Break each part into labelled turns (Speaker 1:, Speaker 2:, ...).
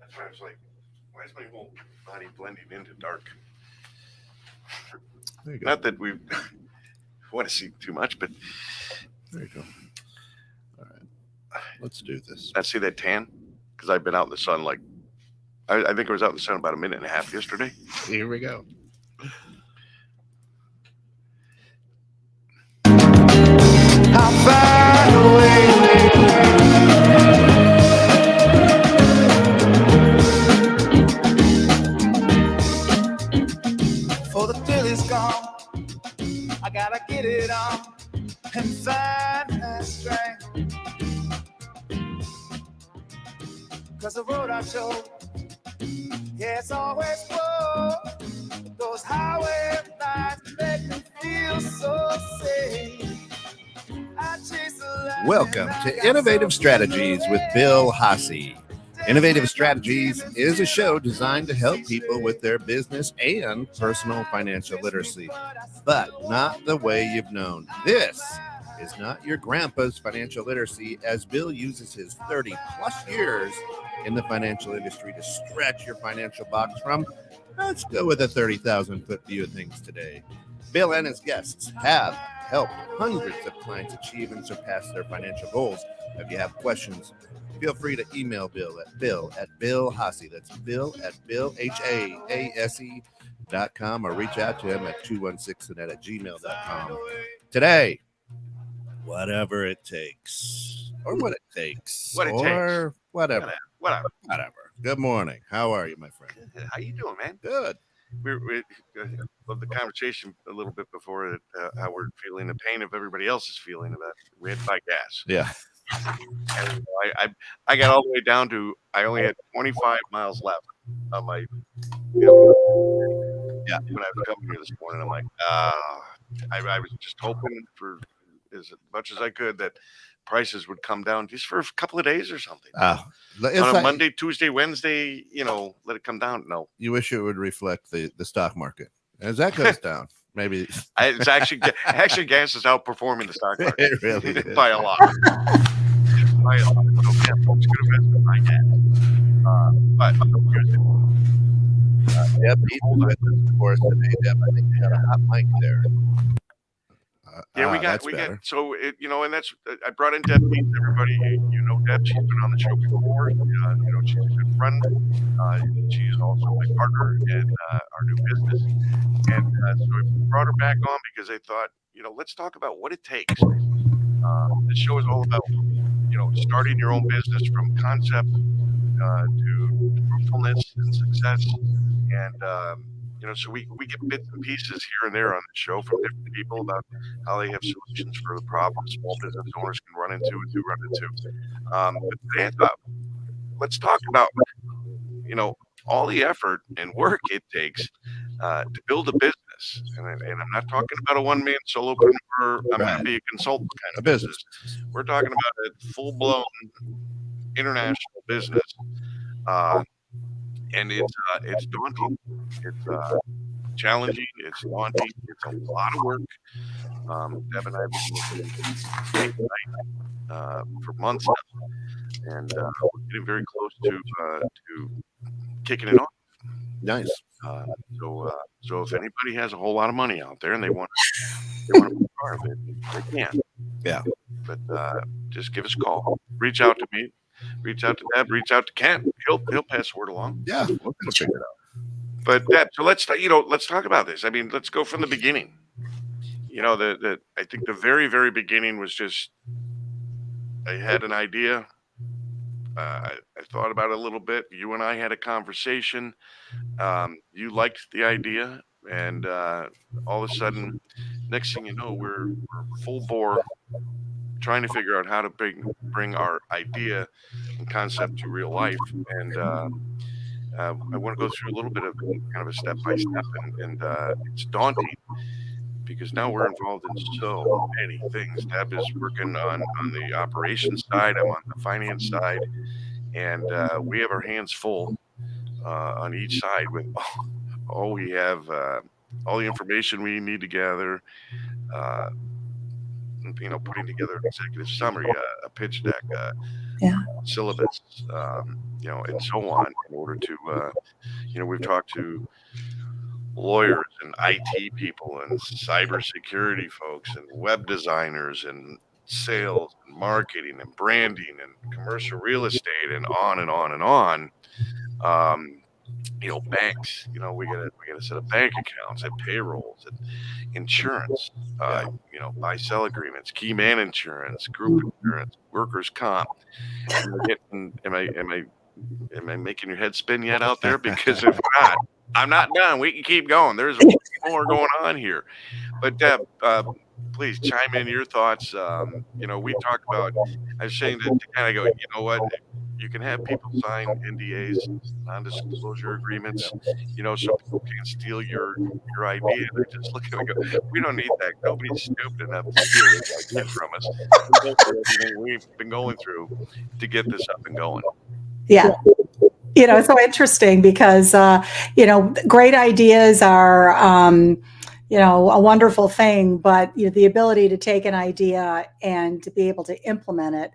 Speaker 1: That's why I was like, why is my whole body blending into dark?
Speaker 2: There you go.
Speaker 1: Not that we want to see too much, but
Speaker 2: There you go. All right. Let's do this.
Speaker 1: I see that tan because I've been out in the sun like I think I was out in the sun about a minute and a half yesterday.
Speaker 2: Here we go.
Speaker 3: I'll find a way. For the thrill is gone, I gotta get it on and find my strength. Cause the road I chose, yeah, it's always full. Those highway nights make me feel so safe.
Speaker 2: Welcome to Innovative Strategies with Bill Hasse. Innovative Strategies is a show designed to help people with their business and personal financial literacy, but not the way you've known. This is not your grandpa's financial literacy, as Bill uses his 30 plus years in the financial industry to stretch your financial box from, let's go with a 30,000 foot view of things today. Bill and his guests have helped hundreds of clients achieve and surpass their financial goals. If you have questions, feel free to email Bill at Billhasse. That's Bill@BillHasse.com, or reach out to him at 216net@gmail.com. Today, whatever it takes, or what it takes,
Speaker 1: What it
Speaker 2: or
Speaker 1: takes.
Speaker 2: whatever.
Speaker 1: Whatever.
Speaker 2: Good morning. How are you, my friend?
Speaker 1: How you doing, man?
Speaker 2: Good.
Speaker 1: We love the conversation a little bit before it, how we're feeling the pain of everybody else is feeling about it. We had to buy gas.
Speaker 2: Yeah.
Speaker 1: And I got all the way down to I only had 25 miles left on my yeah. When I was coming here this morning, I'm like, I was just hoping for as much as I could that prices would come down just for a couple of days or something. On a Monday, Tuesday, Wednesday, let it come down. No.
Speaker 2: You wish it would reflect the stock market. As that goes down, maybe
Speaker 1: it's actually gas is outperforming the stock market.
Speaker 2: It really is.
Speaker 1: By a lot. By a lot. So yeah, folks could invest in my gas. But
Speaker 2: Deb needs with us, of course, today. Deb, I think you got a hot mic there.
Speaker 1: Yeah, we got so it, and that's I brought in Debs. Everybody, Debs. She's been on the show before. She's a good friend. She's also my partner in our new business, and so I brought her back on because I thought, let's talk about what it takes. This show is all about, starting your own business from concept to fruitfulness and success, and so we get bits and pieces here and there on the show from different people about how they have solutions for the problems small business owners can run into and do run into. But today I thought, let's talk about, all the effort and work it takes to build a business. And I'm not talking about a one-man solopreneur, I'm going to be a consultant kind of business. We're talking about a full-blown international business. And it's daunting. It's challenging. It's daunting. It's a lot of work. Deb and I have been working for months now, and we're getting very close to kicking it off.
Speaker 2: Nice.
Speaker 1: So if anybody has a whole lot of money out there and they want to be part of it, they can.
Speaker 2: Yeah.
Speaker 1: But just give us a call. Reach out to me. Reach out to Deb. Reach out to Kent. He'll pass the word along.
Speaker 2: Yeah, we're gonna figure it out.
Speaker 1: But Deb, so let's talk about this. I mean, let's go from the beginning. I think the very, very beginning was just I had an idea. I thought about it a little bit. You and I had a conversation. You liked the idea, and all of a sudden, next thing you know, we're full bore trying to figure out how to bring our idea and concept to real life. And I want to go through a little bit of kind of a step by step, and it's daunting because now we're involved in so many things. Deb is working on the operations side. I'm on the finance side, and we have our hands full on each side with all we have, all the information we need to gather. putting together an executive summary, a pitch deck,
Speaker 4: Yeah.
Speaker 1: syllabus, and so on in order to, we've talked to lawyers and IT people and cybersecurity folks and web designers and sales and marketing and branding and commercial real estate and on and on and on. Banks, we gotta set up bank accounts and payrolls and insurance, buy-sell agreements, key man insurance, group insurance, workers' comp. Am I making your head spin yet out there? Because if not, I'm not done. We can keep going. There's more going on here. But Deb, please chime in your thoughts. We talked about, I was saying to kind of go, you know what? You can have people sign NDAs, non-disclosure agreements, so people can't steal your idea. They just look at it and go, we don't need that. Nobody's stupid enough to steal this idea from us. Everything we've been going through to get this up and going.
Speaker 4: Yeah. It's so interesting because, great ideas are, a wonderful thing, but the ability to take an idea and to be able to implement it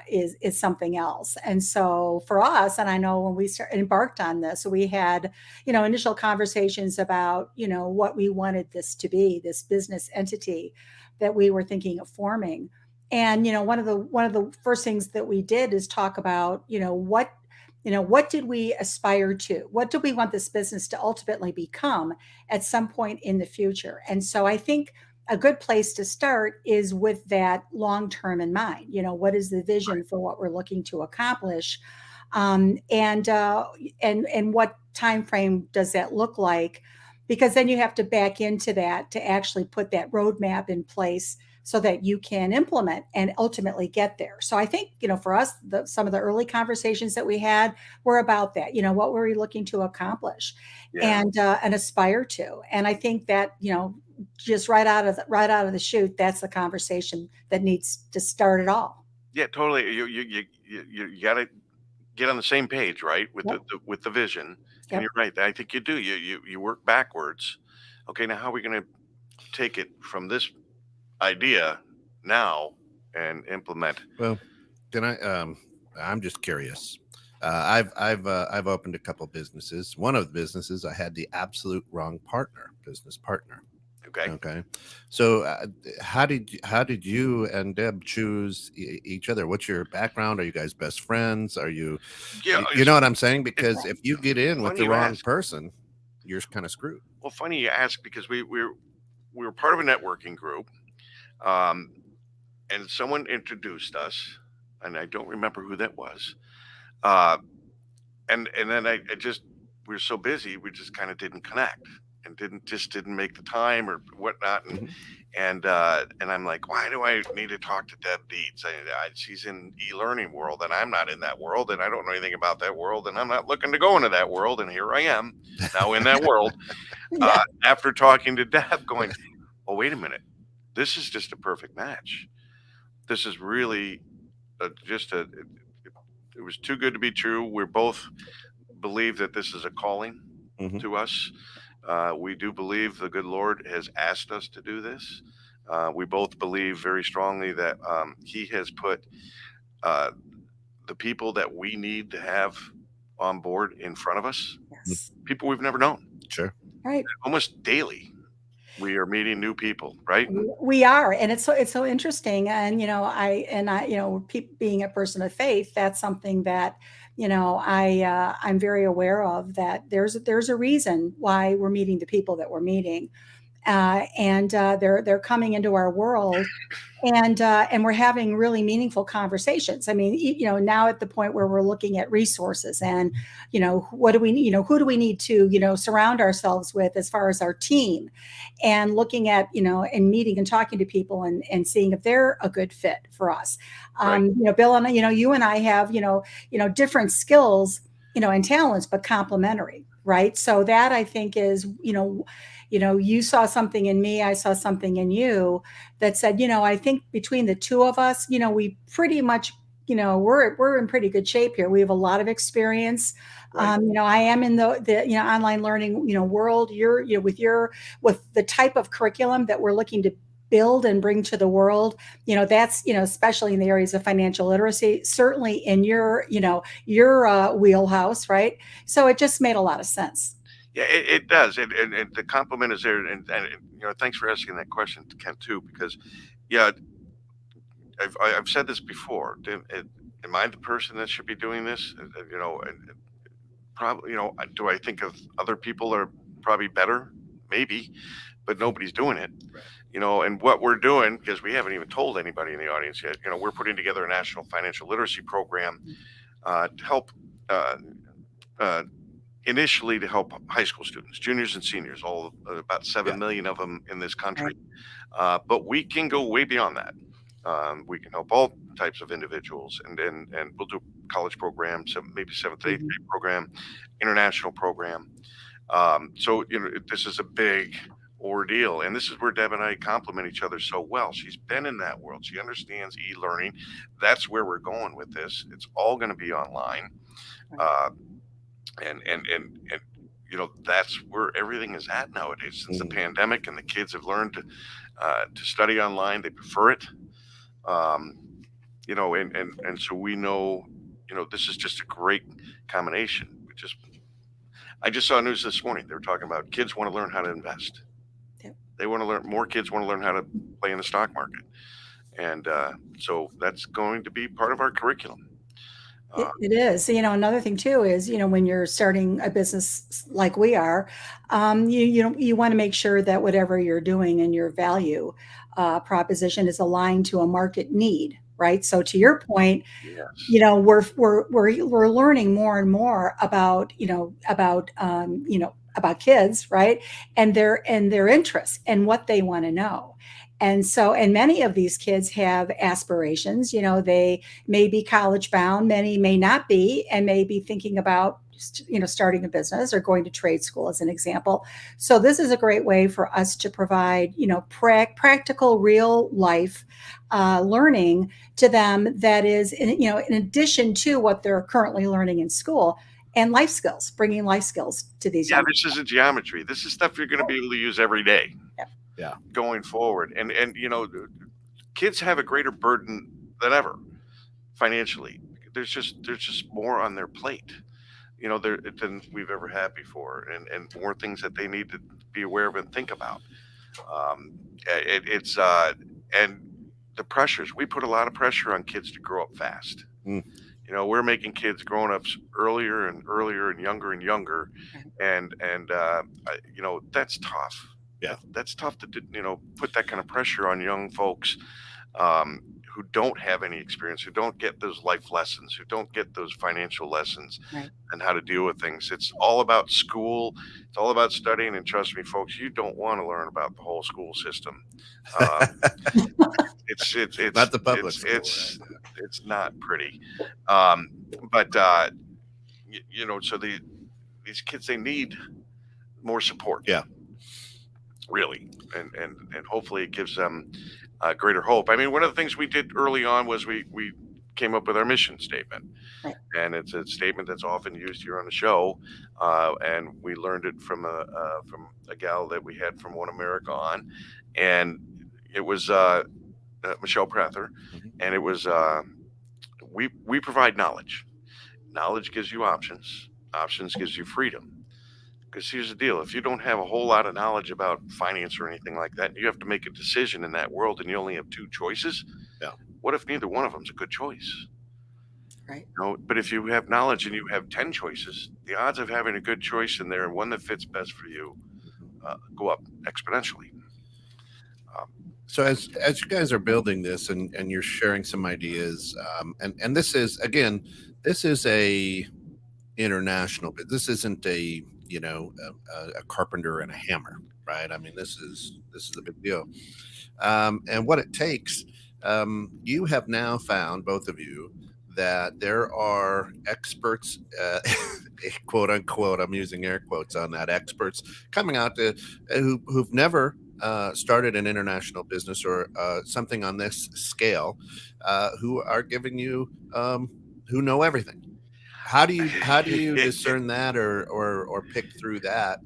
Speaker 4: is something else. And so for us, and I know when we embarked on this, we had, initial conversations about, what we wanted this to be, this business entity that we were thinking of forming. And, one of the first things that we did is talk about, what did we aspire to? What do we want this business to ultimately become at some point in the future? And so I think a good place to start is with that long-term in mind. What is the vision for what we're looking to accomplish? And what time frame does that look like? Because then you have to back into that to actually put that roadmap in place so that you can implement and ultimately get there. So I think, for us, some of the early conversations that we had were about that. What were we looking to accomplish and aspire to? And I think that, just right out of the chute, that's the conversation that needs to start it all.
Speaker 1: Yeah, totally. You got to get on the same page, right? With the vision. Yep. And you're right. I think you do. You work backwards. Okay, now how are we going to take it from this idea now and implement?
Speaker 2: Well, can I'm just curious. I've opened a couple businesses. One of the businesses I had the absolute wrong business partner. Okay. So how did you and Deb choose each other? What's your background? Are you guys best friends? Are you, you know what I'm saying? Because if you get in with the wrong person, you're kind of screwed.
Speaker 1: Well, funny you ask, because we were part of a networking group. And someone introduced us, and I don't remember who that was. And then we were so busy, we just kind of didn't connect and didn't make the time or whatnot. And I'm like, why do I need to talk to Deb Dietz? She's in e-learning world, and I'm not in that world, and I don't know anything about that world, and I'm not looking to go into that world. And here I am now in that world. After talking to Deb, going, oh, wait a minute. This is just a perfect match. This is really it was too good to be true. We both believe that this is a calling to us. We do believe the good Lord has asked us to do this. We both believe very strongly that he has put the people that we need to have on board in front of us.
Speaker 4: Yes.
Speaker 1: People we've never known.
Speaker 2: Sure.
Speaker 4: Right.
Speaker 1: Almost daily. We are meeting new people, right?
Speaker 4: We are, and it's so interesting. And being a person of faith, that's something that I'm very aware of. That there's a reason why we're meeting the people that we're meeting, and they're coming into our world, and we're having really meaningful conversations. I mean, now at the point where we're looking at resources and what do we need, who do we need to surround ourselves with as far as our team, and looking at and meeting and talking to people and seeing if they're a good fit for us. Right. Bill and you and I have different skills and talents, but complementary, right? So that I think is you saw something in me, I saw something in you that said, I think between the two of us, we pretty much, we're in pretty good shape here. We have a lot of experience. Right. I am in the online learning, world. You're, with the type of curriculum that we're looking to build and bring to the world, that's, especially in the areas of financial literacy, certainly in your wheelhouse, right? So it just made a lot of sense.
Speaker 1: Yeah, it does, and the compliment is there, and thanks for asking that question, Ken, too, because yeah, I've said this before. Am I the person that should be doing this? And probably, do I think of other people are probably better? Maybe, but nobody's doing it.
Speaker 2: Right.
Speaker 1: And what we're doing, because we haven't even told anybody in the audience yet, we're putting together a national financial literacy program to help. Initially to help high school students, juniors and seniors, all about 7 million of them in this country. But we can go way beyond that. We can help all types of individuals, and we'll do college programs, maybe seventh, eighth grade program, international program. So this is a big ordeal, and this is where Deb and I complement each other so well. She's been in that world. She understands e-learning. That's where we're going with this. It's all going to be online. And that's where everything is at nowadays. Since the pandemic, and the kids have learned to study online, they prefer it. And so we know, this is just a great combination. I just saw news this morning. They were talking about kids want to learn how to invest.
Speaker 4: Yep.
Speaker 1: They want to learn. More kids want to learn how to play in the stock market, and so that's going to be part of our curriculum.
Speaker 4: It is. Another thing too is, when you're starting a business like we are, you want to make sure that whatever you're doing and your value proposition is aligned to a market need, right? So to your point,
Speaker 1: yes.
Speaker 4: We're learning more and more about about kids, right? And their interests and what they want to know. And so, and many of these kids have aspirations, they may be college bound, many may not be, and may be thinking about, starting a business or going to trade school as an example. So this is a great way for us to provide, practical, real life learning to them that is, in addition to what they're currently learning in school, and life skills, bringing life skills to these.
Speaker 1: Yeah, this isn't geometry. This is stuff you're going to be able to use every day.
Speaker 2: Yeah.
Speaker 1: Going forward, and kids have a greater burden than ever financially. There's just more on their plate, than we've ever had before, and more things that they need to be aware of and think about. It's and the pressures. We put a lot of pressure on kids to grow up fast. We're making kids growing up earlier and earlier and younger, and that's tough.
Speaker 2: Yeah,
Speaker 1: that's tough to put that kind of pressure on young folks who don't have any experience, who don't get those life lessons, who don't get those financial lessons, and how to deal with things. It's all about school. It's all about studying. And trust me, folks, you don't want to learn about the whole school system. It's
Speaker 2: not the public school.
Speaker 1: It's not pretty. But so these kids, they need more support.
Speaker 2: Yeah.
Speaker 1: Really, and hopefully it gives them greater hope. I mean, one of the things we did early on was we came up with our mission statement, and it's a statement that's often used here on the show, and we learned it from a gal that we had from One America on, and it was Michelle Prather, and it was we provide knowledge. Knowledge gives you options. Options gives you freedom. Because here's the deal. If you don't have a whole lot of knowledge about finance or anything like that, you have to make a decision in that world and you only have two choices.
Speaker 2: Yeah.
Speaker 1: What if neither one of them is a good choice?
Speaker 4: Right.
Speaker 1: But if you have knowledge and you have 10 choices, the odds of having a good choice in there and one that fits best for you go up exponentially.
Speaker 2: So as you guys are building this and you're sharing some ideas, and this is, again, this is a international, but this isn't a carpenter and a hammer, right? I mean, this is a big deal. And what it takes, you have now found, both of you, that there are experts, quote unquote, I'm using air quotes on that, experts coming out who've never started an international business or something on this scale, who are giving you, who know everything. How do you discern that or pick through that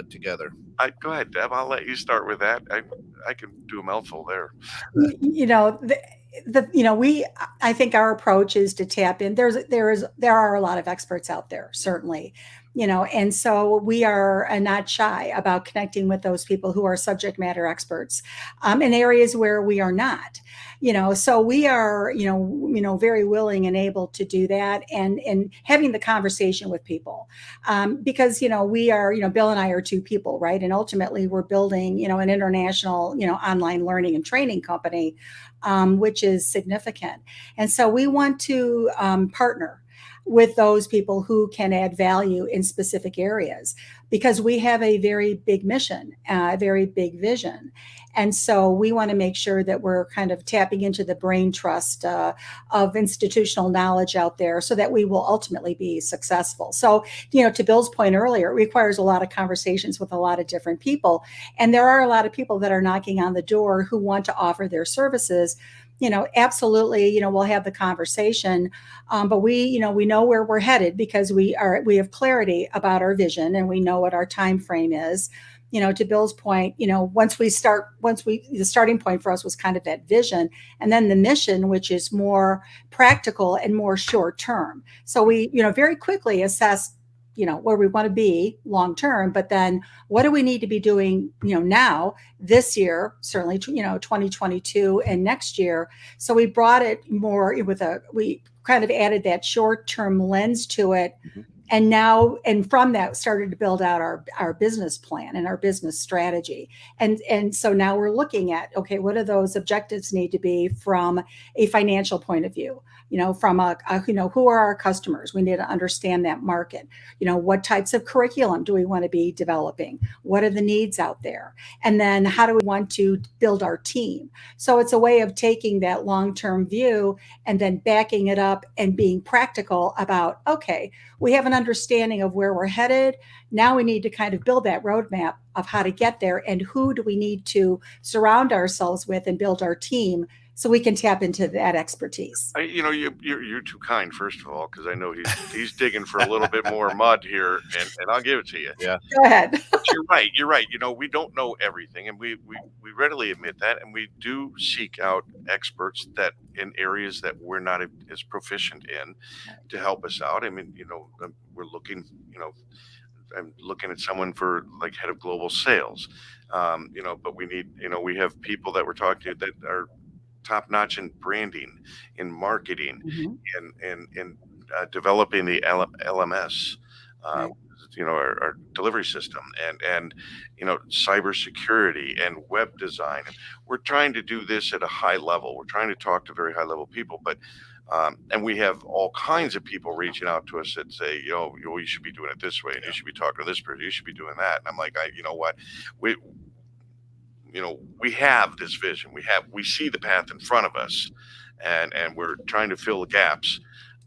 Speaker 2: together?
Speaker 1: Go ahead, Deb. I'll let you start with that. I can do a mouthful there.
Speaker 4: You know, we I think our approach is to tap in. There are a lot of experts out there, certainly, and so we are not shy about connecting with those people who are subject matter experts in areas where we are not. So we are very willing and able to do that, and having the conversation with people, because we are, Bill and I are two people, right? And ultimately we're building an international online learning and training company, which is significant. And so we want to partner with those people who can add value in specific areas, because we have a very big mission, a very big vision. And so we want to make sure that we're kind of tapping into the brain trust of institutional knowledge out there, so that we will ultimately be successful. So, to Bill's point earlier, it requires a lot of conversations with a lot of different people. And there are a lot of people that are knocking on the door who want to offer their services. Absolutely, we'll have the conversation, but we know where we're headed, because we have clarity about our vision, and we know what our time frame is. To Bill's point, the starting point for us was kind of that vision, and then the mission, which is more practical and more short term. So we, very quickly assessed, where we want to be long term, but then what do we need to be doing, now, this year, certainly, 2022 and next year. So we brought it more we kind of added that short term lens to it.
Speaker 2: Mm-hmm.
Speaker 4: And from that started to build out our business plan and our business strategy. And so now we're looking at, okay, what do those objectives need to be from a financial point of view? From who are our customers? We need to understand that market. What types of curriculum do we want to be developing? What are the needs out there? And then how do we want to build our team? So it's a way of taking that long-term view and then backing it up and being practical about, okay, we have an understanding of where we're headed. Now we need to kind of build that roadmap of how to get there, and who do we need to surround ourselves with and build our team, so we can tap into that expertise.
Speaker 1: You're too kind, first of all, because I know he's digging for a little bit more mud here, and I'll give it to you.
Speaker 2: Yeah.
Speaker 4: Go ahead.
Speaker 1: But you're right. You're right. We don't know everything, and we readily admit that, and we do seek out experts that in areas that we're not as proficient in, to help us out. I mean, we're looking, I'm looking at someone for like head of global sales, but we need, we have people that we're talking to that are top notch in branding, in marketing, in developing the LMS,
Speaker 4: Right.
Speaker 1: our delivery system, and cybersecurity and web design. And we're trying to do this at a high level. We're trying to talk to very high level people, but and we have all kinds of people reaching out to us that say, you should be doing it this way, and you should be talking to this person, you should be doing that. And I'm like, you know what, we have this vision, we see the path in front of us, and we're trying to fill the gaps.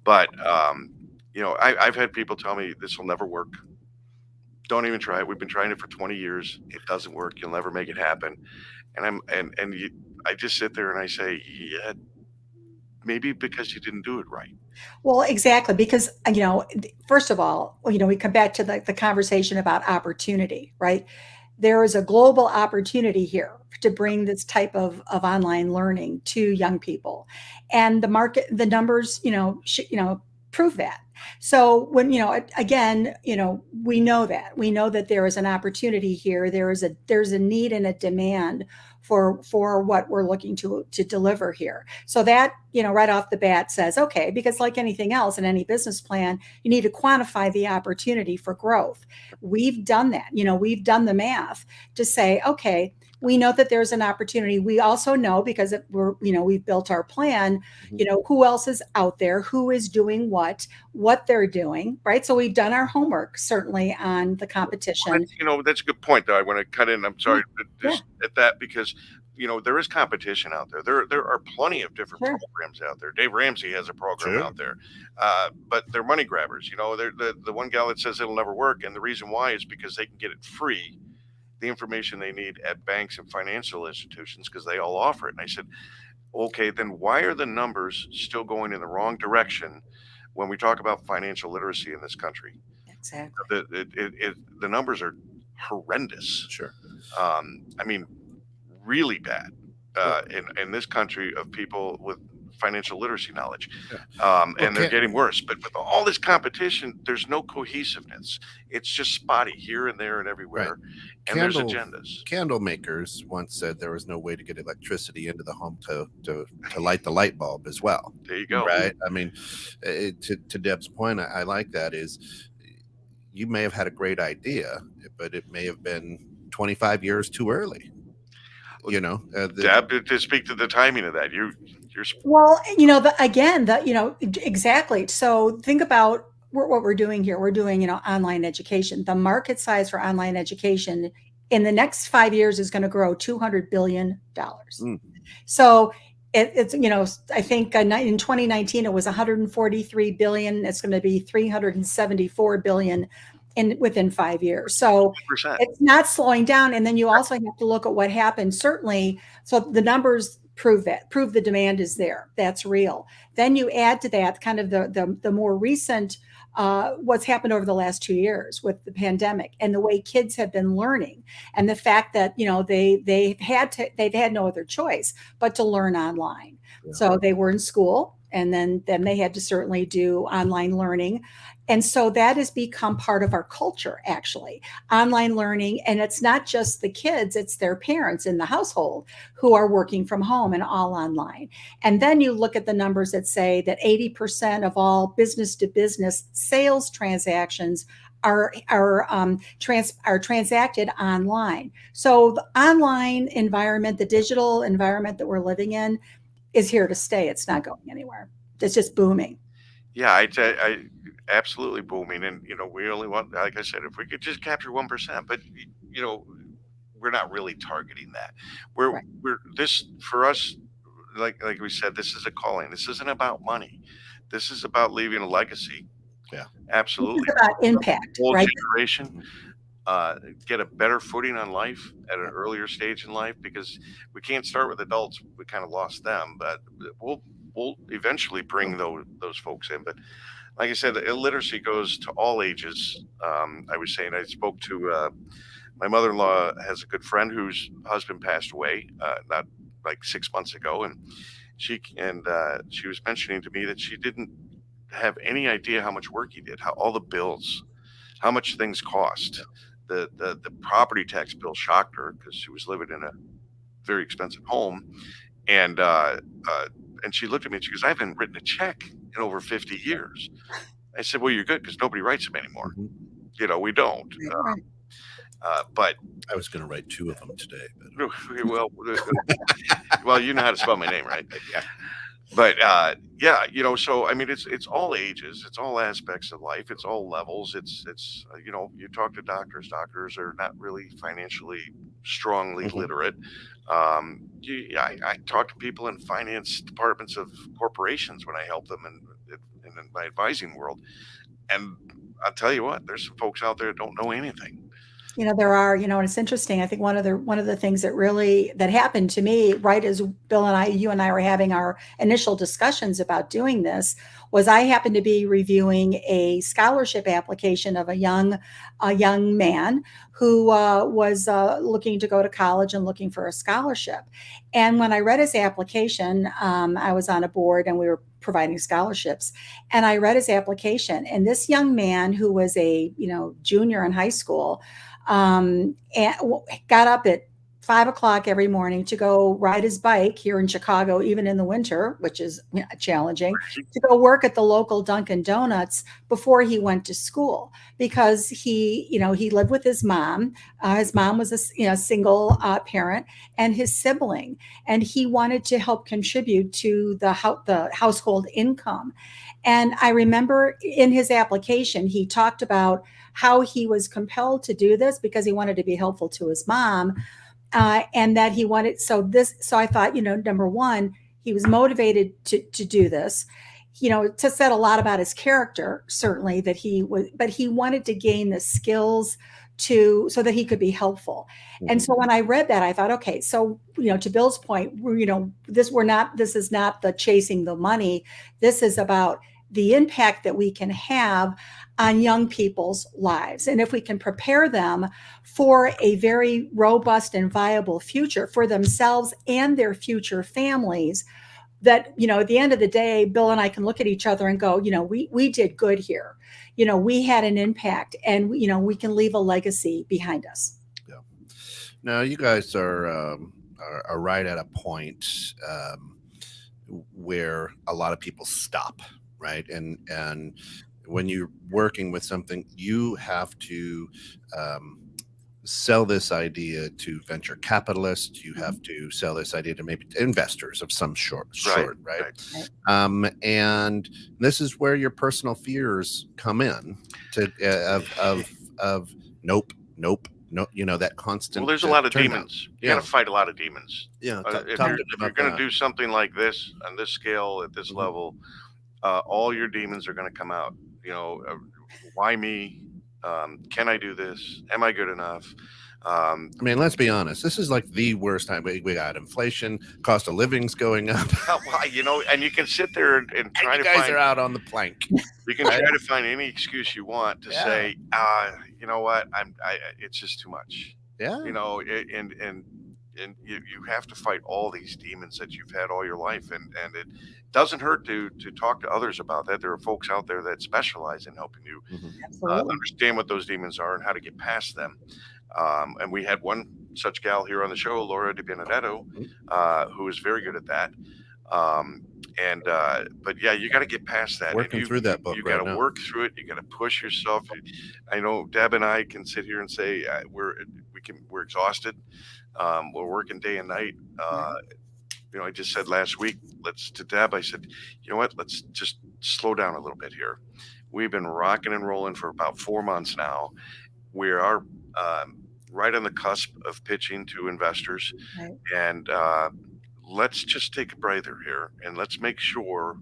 Speaker 1: But I've had people tell me this will never work. Don't even try it. We've been trying it for 20 years. It doesn't work. You'll never make it happen. And I just sit there and I say, yeah, maybe because you didn't do it right.
Speaker 4: Well, exactly, because first of all, we come back to the conversation about opportunity, right? There is a global opportunity here to bring this type of online learning to young people, and the numbers, prove that. So when, again, we know that there is an opportunity here. There's a need and a demand for what we're looking to deliver here. So that, right off the bat says, okay, because like anything else in any business plan, you need to quantify the opportunity for growth. We've done that. We've done the math to say, okay, we know that there's an opportunity. We also know, because we've built our plan, who else is out there, who is doing what they're doing, right? So we've done our homework, certainly, on the competition.
Speaker 1: Well, that's a good point, though. I want to cut in. I'm sorry at that, because there is competition out there. There are plenty of different programs out there. Dave Ramsey has a program out there, but they're money grabbers. They're the one gal that says it'll never work, and the reason why is because they can get it free, the information they need, at banks and financial institutions, because they all offer it. And I said, okay, then why are the numbers still going in the wrong direction when we talk about financial literacy in this country?
Speaker 4: Exactly.
Speaker 1: The numbers are horrendous.
Speaker 2: Sure.
Speaker 1: I mean, really bad in this country of people with financial literacy knowledge. And they're getting worse. But with all this competition, there's no cohesiveness. It's just spotty here and there and everywhere. Right. And there's agendas.
Speaker 2: Candle makers once said there was no way to get electricity into the home to light the light bulb as well.
Speaker 1: There you go.
Speaker 2: Right. I mean, to Deb's point, I like that is you may have had a great idea, but it may have been 25 years too early. You know,
Speaker 1: Deb, to speak to the timing of that, you're
Speaker 4: well, you know, exactly. So think about what we're doing here. We're doing, online education. The market size for online education in the next 5 years is going to grow $200 billion. So it's, I think in 2019, it was 143 billion. It's going to be 374 billion within 5 years. So 100%. It's not slowing down. And then you also have to look at what happened. Certainly. So the numbers prove the demand is there. That's real. Then you add to that kind of the more recent, what's happened over the last 2 years with the pandemic and the way kids have been learning, and the fact that, they've had no other choice but to learn online. Yeah. So they were in school, and then they had to certainly do online learning. And so that has become part of our culture, actually, online learning. And it's not just the kids, it's their parents in the household who are working from home and all online. And then you look at the numbers that say that 80% of all business to business sales transactions are transacted online. So the online environment, the digital environment that we're living in is here to stay. It's not going anywhere. It's just booming.
Speaker 1: Yeah, I absolutely booming. And, we only want, like I said, if we could just capture 1%, but, we're not really targeting that. We're this for us, like we said, this is a calling. This isn't about money. This is about leaving a legacy.
Speaker 2: Yeah,
Speaker 1: absolutely.
Speaker 4: It's about impact,
Speaker 1: whole
Speaker 4: right?
Speaker 1: Generation, get a better footing on life at an earlier stage in life, because we can't start with adults. We kind of lost them, but we'll eventually bring those folks in. But like I said, illiteracy goes to all ages. I was saying, I spoke to my mother-in-law has a good friend whose husband passed away not like 6 months ago, and she was mentioning to me that she didn't have any idea how much work he did, how all the bills, how much things cost. The property tax bill shocked her because she was living in a very expensive home, and she looked at me and she goes, "I haven't written a check in over 50 years." I said, "Well, you're good, because nobody writes them anymore." Mm-hmm. We don't. But
Speaker 2: I was going to write 2 of them today.
Speaker 1: But... well, you know how to spell my name, right? Yeah. But so I mean, it's all ages, it's all aspects of life, it's all levels. It's you talk to doctors. Doctors are not really financially strongly literate. I talk to people in finance departments of corporations when I help them in my advising world, and I'll tell you what, there's some folks out there that don't know anything.
Speaker 4: There are, and it's interesting. I think one of the things that happened to me right as you and I were having our initial discussions about doing this was I happened to be reviewing a scholarship application of a young man who was looking to go to college and looking for a scholarship. And when I read his application, I was on a board and we were providing scholarships, and I read his application, and this young man who was a junior in high school and got up at 5 o'clock every morning to go ride his bike here in Chicago, even in the winter, which is challenging, to go work at the local Dunkin' Donuts before he went to school, because he lived with his mom. His mom was a single parent, and his sibling, and he wanted to help contribute to the household income. And I remember in his application, he talked about how he was compelled to do this because he wanted to be helpful to his mom, and that he wanted. So I thought, number one, he was motivated to do this, to said a lot about his character, certainly, that he was, but he wanted to gain the skills so that he could be helpful. Mm-hmm. And so when I read that, I thought, okay, so, to Bill's point, this is not the chasing the money. This is about the impact that we can have on young people's lives. And if we can prepare them for a very robust and viable future for themselves and their future families, that, at the end of the day, Bill and I can look at each other and go, we did good here. We had an impact, and, we can leave a legacy behind us.
Speaker 2: Yeah. Now, you guys are right at a point where a lot of people stop, right? And when you're working with something, you have to sell this idea to venture capitalists. You have to sell this idea to maybe investors of some sort, right? And this is where your personal fears come in of nope, that constant.
Speaker 1: Well, there's a lot of demons. You got to fight a lot of demons.
Speaker 2: Yeah.
Speaker 1: If you're going to do something like this on this scale at this level, all your demons are going to come out. Why me? Can I do this? Am I good enough?
Speaker 2: I mean, let's be honest. This is like the worst time. We got inflation, cost of living's going up.
Speaker 1: And you can sit there and try to
Speaker 2: find. You guys
Speaker 1: find,
Speaker 2: are out on the plank.
Speaker 1: You can try to find any excuse you want to say, you know what? It's just too much.
Speaker 2: Yeah.
Speaker 1: And you have to fight all these demons that you've had all your life, and it doesn't hurt to talk to others about that. There are folks out there that specialize in helping you understand what those demons are and how to get past them. And we had one such gal here on the show, Laura Di Benedetto, who is very good at that. But yeah, you got to get past that.
Speaker 2: Working through that book.
Speaker 1: You got to work through it. You got to push yourself. I know Deb and I can sit here and say we're exhausted. We're working day and night. I just said last week, to Deb, I said, you know what, let's just slow down a little bit here. We've been rocking and rolling for about 4 months now. We are right on the cusp of pitching to investors.
Speaker 4: Right.
Speaker 1: And let's just take a breather here, and let's make sure,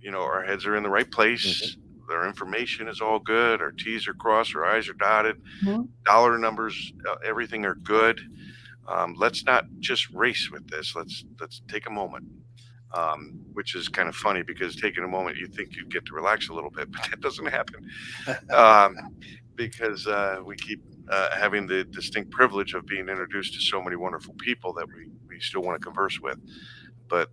Speaker 1: our heads are in the right place. Their information is all good. Our T's are crossed, our I's are dotted. Dollar numbers, everything are good. Let's not just race with this. Let's take a moment, which is kind of funny because taking a moment, you think you get to relax a little bit, but that doesn't happen because we keep having the distinct privilege of being introduced to so many wonderful people that we still want to converse with. But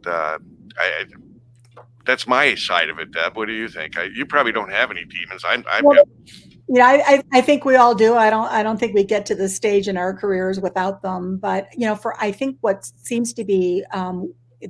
Speaker 1: that's my side of it, Deb. What do you think? You probably don't have any demons.
Speaker 4: I think we all do. I don't think we get to this stage in our careers without them. But I think what seems to be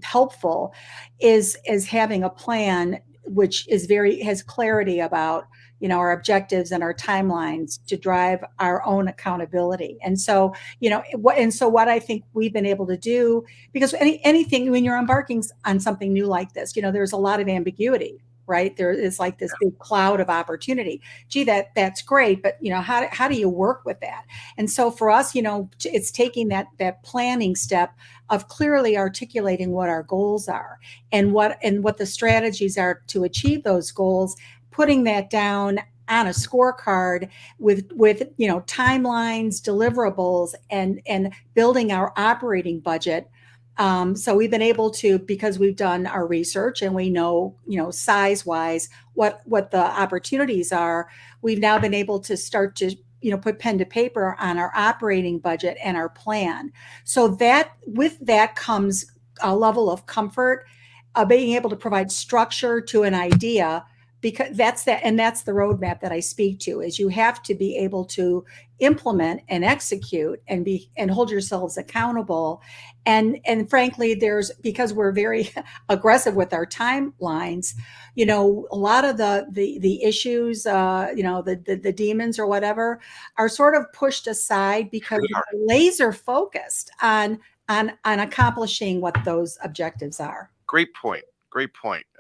Speaker 4: helpful is having a plan which has clarity about our objectives and our timelines to drive our own accountability. And so what I think we've been able to do, because anything when you're embarking on something new like this, there's a lot of ambiguity. Right. There is like this big cloud of opportunity. Gee, that's great. But, how do you work with that? And so for us, it's taking that planning step of clearly articulating what our goals are and what the strategies are to achieve those goals, putting that down on a scorecard with timelines, deliverables, and building our operating budget. So we've been able to, because we've done our research and we know, size wise, what the opportunities are, we've now been able to start to, put pen to paper on our operating budget and our plan. So that with that comes a level of comfort, being able to provide structure to an idea, because that's the roadmap that I speak to, is you have to be able to implement and execute and hold yourselves accountable. And frankly, because we're very aggressive with our timelines, a lot of the issues, the demons or whatever are sort of pushed aside because we're laser focused on accomplishing what those objectives are.
Speaker 1: Great point.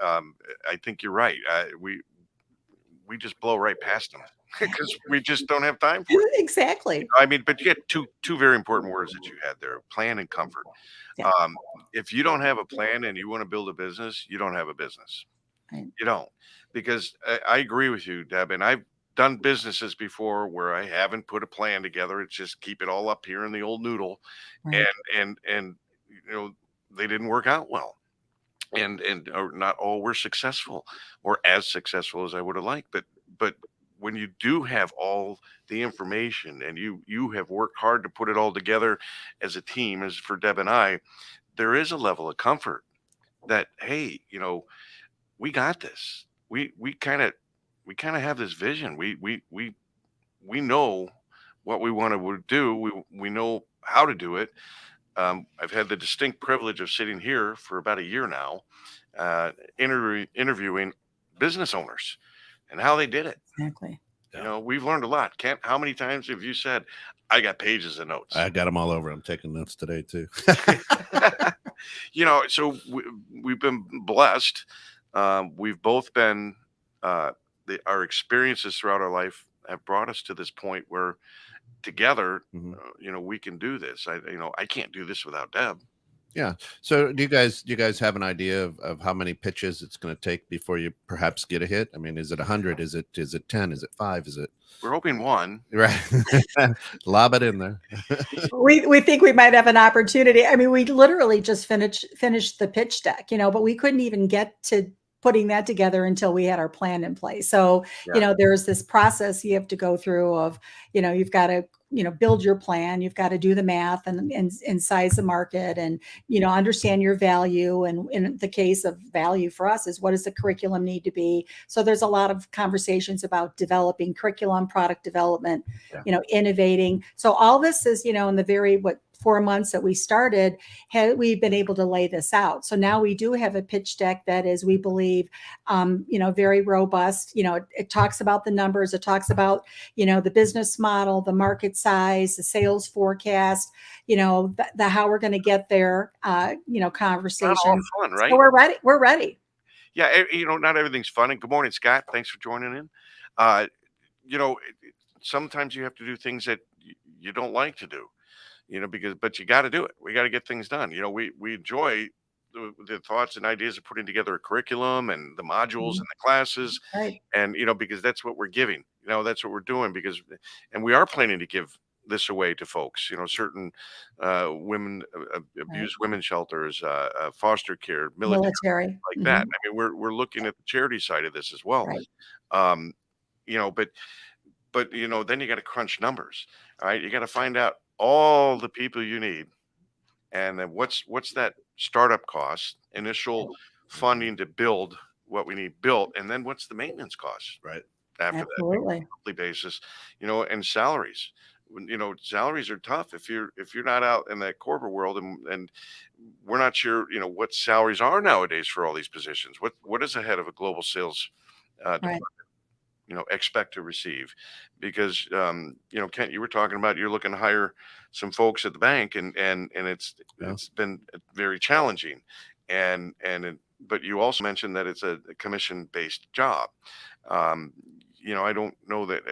Speaker 1: I think you're right. We just blow right past them because we just don't have time for it.
Speaker 4: Exactly.
Speaker 1: But you get two very important words that you had there: plan and comfort. Yeah. If you don't have a plan and you want to build a business, you don't have a business. Right. You don't, because I agree with you, Deb. And I've done businesses before where I haven't put a plan together. It's just keep it all up here in the old noodle, right. and they didn't work out well. and or not all were successful or as successful as I would have liked. But when you do have all the information and you have worked hard to put it all together as a team, as for Deb and I, there is a level of comfort that, hey, we got this. We kind of have this vision. We know what we want to do. We know how to do it. I've had the distinct privilege of sitting here for about a year now, interviewing business owners and how they did it.
Speaker 4: Exactly.
Speaker 1: We've learned a lot. Kent, how many times have you said, I got pages of notes?
Speaker 2: I got them all over. I'm taking notes today too.
Speaker 1: So we've been blessed. We've both been, our experiences throughout our life have brought us to this point where together, we can do this. I can't do this without Deb.
Speaker 2: Yeah. So do you guys have an idea of how many pitches it's going to take before you perhaps get a hit? I mean, is it 100? Is it 10? Is it 5? Is it?
Speaker 1: We're hoping 1.
Speaker 2: Right. Lob it in there.
Speaker 4: We think we might have an opportunity. I mean, we literally just finished the pitch deck, but we couldn't even get to putting that together until we had our plan in place. So, there's this process you have to go through of, you've got to, build your plan. You've got to do the math and size the market and, understand your value. And in the case of value for us is what does the curriculum need to be? So there's a lot of conversations about developing curriculum, product development, innovating. So all this is, in the very, 4 months that we started, we've been able to lay this out. So now we do have a pitch deck that is, we believe, very robust. It talks about the numbers. It talks about, the business model, the market size, the sales forecast, the how we're going to get there, conversation.
Speaker 1: Not all fun, right?
Speaker 4: So we're ready.
Speaker 1: Yeah. Not everything's fun. And good morning, Scott. Thanks for joining in. Sometimes you have to do things that you don't like to do. But you got to do it. We got to get things done. We enjoy the thoughts and ideas of putting together a curriculum and the modules and the classes.
Speaker 4: Right.
Speaker 1: And, because that's what we're giving, that's what we're doing and we are planning to give this away to folks, certain women, abused women shelters, foster care, military, like that. I mean, we're looking at the charity side of this as well.
Speaker 4: Right.
Speaker 1: But then you got to crunch numbers. All right. You got to find out all the people you need, and then what's that startup cost, initial funding to build what we need built, and then what's the maintenance cost
Speaker 2: right
Speaker 1: after
Speaker 4: Absolutely.
Speaker 1: that monthly basis, and salaries. Salaries are tough if you're not out in that corporate world, and we're not sure what salaries are nowadays for all these positions. What is the head of a global sales department expect to receive? Because Kent, you were talking about you're looking to hire some folks at the bank, and it's been very challenging, but you also mentioned that it's a commission-based job. I don't know that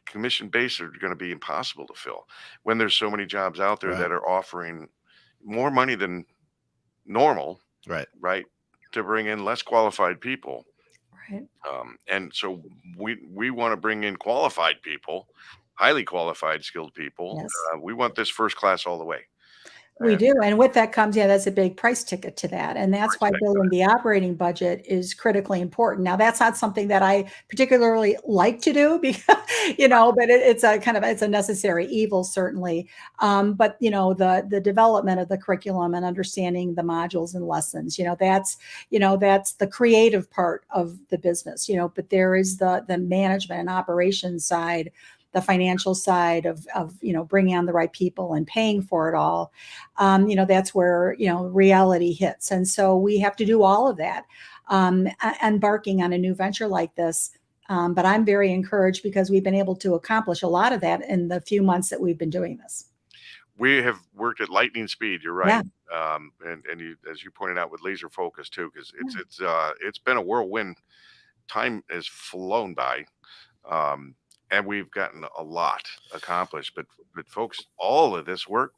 Speaker 1: commission-based are going to be impossible to fill when there's so many jobs out there that are offering more money than normal, right, to bring in less qualified people.
Speaker 4: Right.
Speaker 1: And so we want to bring in qualified people, highly qualified, skilled people.
Speaker 4: Yes.
Speaker 1: We want this first class all the way.
Speaker 4: We do. And with that comes, that's a big price ticket to that. And that's why building the operating budget is critically important. Now, that's not something that I particularly like to do because, but it's a necessary evil, certainly. But, the development of the curriculum and understanding the modules and lessons, that's the creative part of the business, but there is the management and operations side, the financial side of bringing on the right people and paying for it all. That's where, reality hits. And so we have to do all of that, embarking on a new venture like this. But I'm very encouraged because we've been able to accomplish a lot of that in the few months that we've been doing this.
Speaker 1: We have worked at lightning speed. You're right. Yeah. And you, as you pointed out, with laser focus too, because it's been a whirlwind. Time has flown by. And we've gotten a lot accomplished, but folks, all of this work,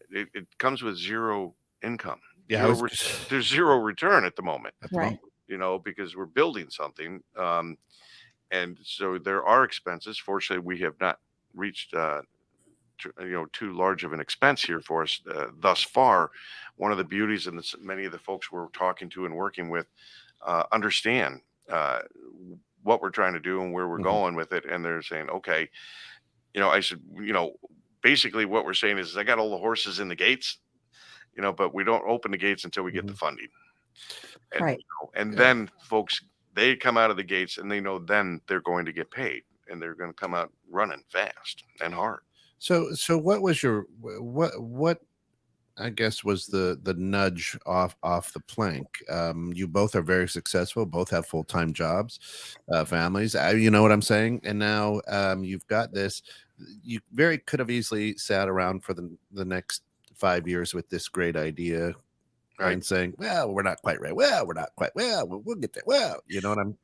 Speaker 1: it comes with zero income.
Speaker 2: Yeah,
Speaker 1: there's zero return at the moment,
Speaker 4: right?
Speaker 1: Because we're building something, and so there are expenses. Fortunately, we have not reached too large of an expense here for us thus far. One of the beauties, and many of the folks we're talking to and working with understand what we're trying to do and where we're going with it, and they're saying, okay, I said, basically what we're saying is I got all the horses in the gates, but we don't open the gates until we get the funding. And,
Speaker 4: Right.
Speaker 1: And then folks, they come out of the gates and they know then they're going to get paid and they're going to come out running fast and hard.
Speaker 2: So what was what I guess was the nudge off the plank? You both are very successful, both have full-time jobs, families, you know what I'm saying? And now you've got this, you very could have easily sat around for the next 5 years with this great idea, right, and saying, well, we're not quite right. Well, we're not quite. Well, we'll get there. Well, you know what I'm.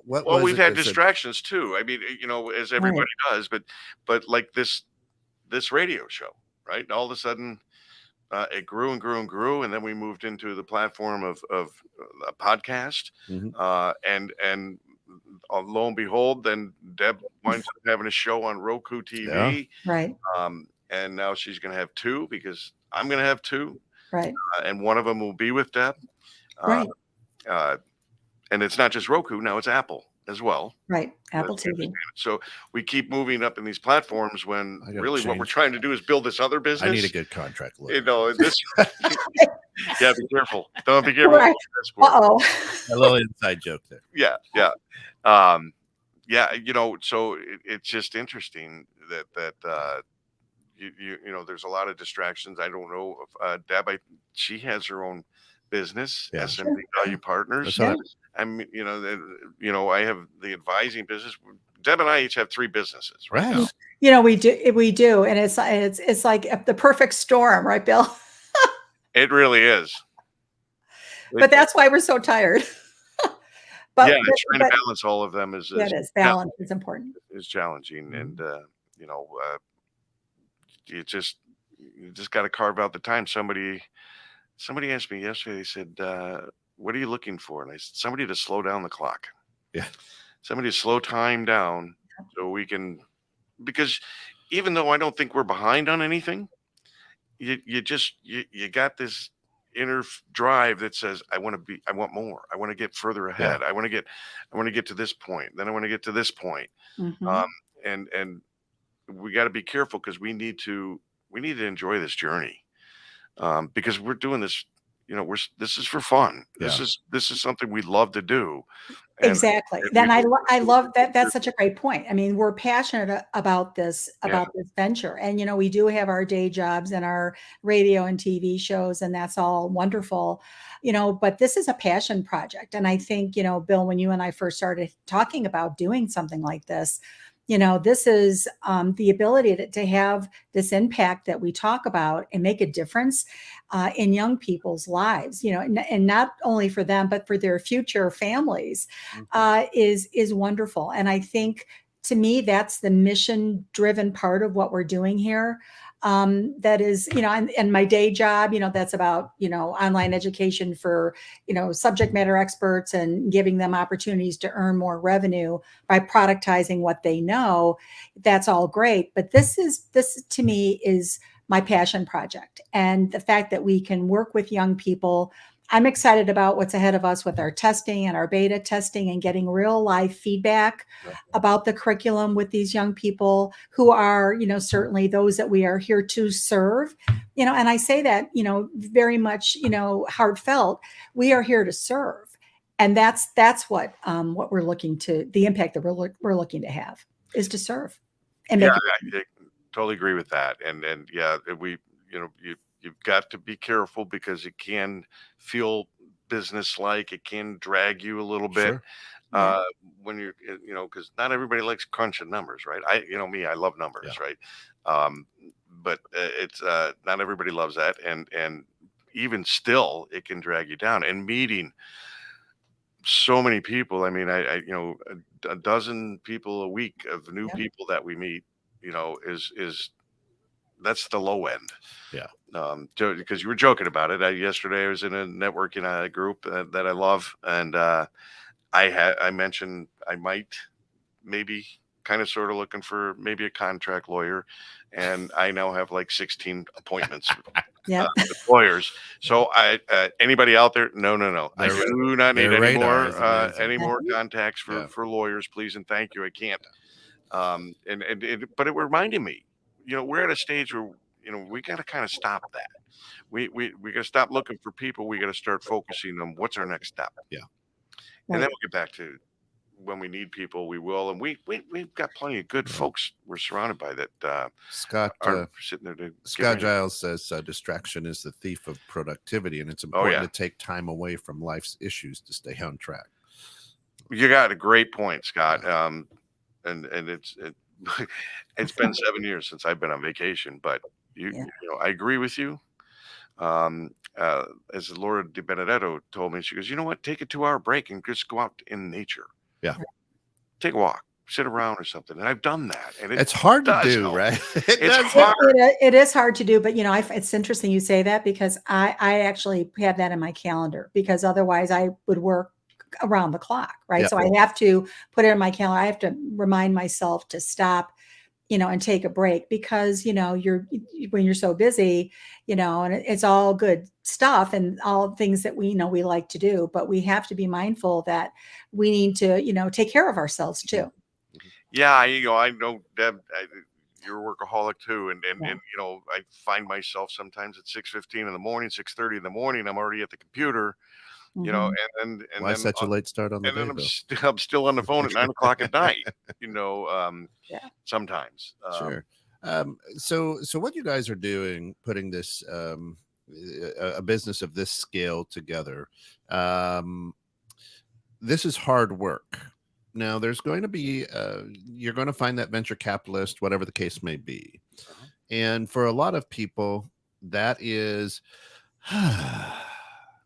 Speaker 1: Well, we've had distractions too. I mean, as everybody does, but like this radio show, right? And all of a sudden, it grew and grew and grew, and then we moved into the platform of a podcast, and lo and behold, then Deb winds up having a show on Roku TV,
Speaker 4: right?
Speaker 1: And now she's going to have 2 because I'm going to have 2.
Speaker 4: Right.
Speaker 1: And one of them will be with Deb.
Speaker 4: Right.
Speaker 1: And it's not just Roku. Now it's Apple as well.
Speaker 4: Right. Apple TV.
Speaker 1: So we keep moving up in these platforms when really what we're trying to do is build this other business.
Speaker 2: I need a good contract.
Speaker 1: This. Yeah, be careful. Don't be careful.
Speaker 4: Right. Uh-oh.
Speaker 2: A little inside joke there.
Speaker 1: Yeah. So it's just interesting that there's a lot of distractions. I don't know if Deb, she has her own business, SMB Value Partners. I'm, I have the advising business. Deb and I each have 3 businesses right now.
Speaker 4: We do, and it's like the perfect storm, right, Bill?
Speaker 1: It really is.
Speaker 4: But that's why we're so tired.
Speaker 1: Trying to balance all of them is
Speaker 4: balance is important.
Speaker 1: Is challenging, and you just got to carve out the time. Somebody asked me yesterday. They said, "What are you looking for?" And I said, "Somebody to slow down the clock.
Speaker 2: Yeah,
Speaker 1: somebody to slow time down so we can." Because even though I don't think we're behind on anything, you got this inner drive that says, I want more. I want to get further ahead. I want to get to this point. Then I want to get to this point. And we got to be careful because we need to enjoy this journey. Because we're doing this, this is for fun. This is something we love to do.
Speaker 4: Exactly. Then I love that. That's such a great point. I mean, we're passionate about this venture, and we do have our day jobs and our radio and TV shows, and that's all wonderful, but this is a passion project. And I think, Bill, when you and I first started talking about doing something like this, this is the ability to have this impact that we talk about and make a difference in young people's lives, and not only for them, but for their future families is wonderful. And I think, to me, that's the mission-driven part of what we're doing here. That is, and my day job, that's about, online education for, subject matter experts and giving them opportunities to earn more revenue by productizing what they know. That's all great. But this to me is my passion project. And the fact that we can work with young people, I'm excited about what's ahead of us with our testing and our beta testing and getting real live feedback about the curriculum with these young people who are, certainly those that we are here to serve, and I say that, very much, heartfelt. We are here to serve. And that's what we're looking to, the impact that we're looking to have is to serve. And
Speaker 1: I totally agree with that. And we, you've got to be careful because it can feel business-like. It can drag you a little bit when you're, because not everybody likes crunching numbers, right? I love numbers, right? But it's not everybody loves that, and even still, it can drag you down. And meeting so many people, I mean, a dozen people a week of new people that we meet, is that's the low end. Because you were joking about it. Yesterday I was in a networking group that I love, and I mentioned I might maybe kind of sort of looking for maybe a contract lawyer, and I now have like 16 appointments
Speaker 4: Yeah.
Speaker 1: with lawyers. So anybody out there? No, no, no. I
Speaker 2: Their
Speaker 1: do not need
Speaker 2: their radar is
Speaker 1: any
Speaker 2: amazing.
Speaker 1: more contacts
Speaker 2: Yeah.
Speaker 1: for lawyers, please and thank you. I can't. But it reminded me, we're at a stage where we got to kind of stop that. We got to stop looking for people. We got to start focusing on what's our next step.
Speaker 2: Yeah.
Speaker 1: And then
Speaker 4: Right.
Speaker 1: we'll get back to when we need people, we will. And we've got plenty of good folks we're surrounded by that
Speaker 2: Scott
Speaker 1: are sitting there to
Speaker 2: Scott
Speaker 1: get
Speaker 2: Giles says distraction is the thief of productivity, and it's
Speaker 1: Oh,
Speaker 2: important
Speaker 1: yeah.
Speaker 2: to take time away from life's issues to stay on track.
Speaker 1: You got a great point, Scott. And it's been 7 years since I've been on vacation, but
Speaker 4: Yeah.
Speaker 1: I agree with you. As Laura Di Benedetto told me, she goes, you know what? Take a 2-hour break and just go out in nature.
Speaker 2: Yeah.
Speaker 1: Take a walk, sit around or something. And I've done that. And
Speaker 2: It's hard to
Speaker 1: does
Speaker 2: do,
Speaker 1: help.
Speaker 2: right?
Speaker 1: It's
Speaker 2: does
Speaker 1: hard.
Speaker 4: It is hard to do, but it's interesting you say that because I actually have that in my calendar because otherwise I would work around the clock, right?
Speaker 2: Yeah.
Speaker 4: So I have to put it in my calendar. I have to remind myself to stop, and take a break because, when you're so busy, and it's all good stuff and all things that we like to do, but we have to be mindful that we need to, take care of ourselves too.
Speaker 1: Yeah, I know, Deb, you're a workaholic too. And
Speaker 4: Yeah.
Speaker 1: I find myself sometimes at 6:15 in the morning, 6:30 in the morning, I'm already at the computer,
Speaker 4: Mhm.
Speaker 1: and
Speaker 2: Why
Speaker 1: then
Speaker 2: such a late start on the
Speaker 1: and
Speaker 2: day,
Speaker 1: then
Speaker 2: Bill?
Speaker 1: I'm still on the phone at 9 o'clock at night,
Speaker 4: Yeah.
Speaker 1: sometimes.
Speaker 2: Sure. So what you guys are doing, putting this a business of this scale together, this is hard work. Now, there's going to be you're going to find that venture capitalist, whatever the case may be, and for a lot of people, that is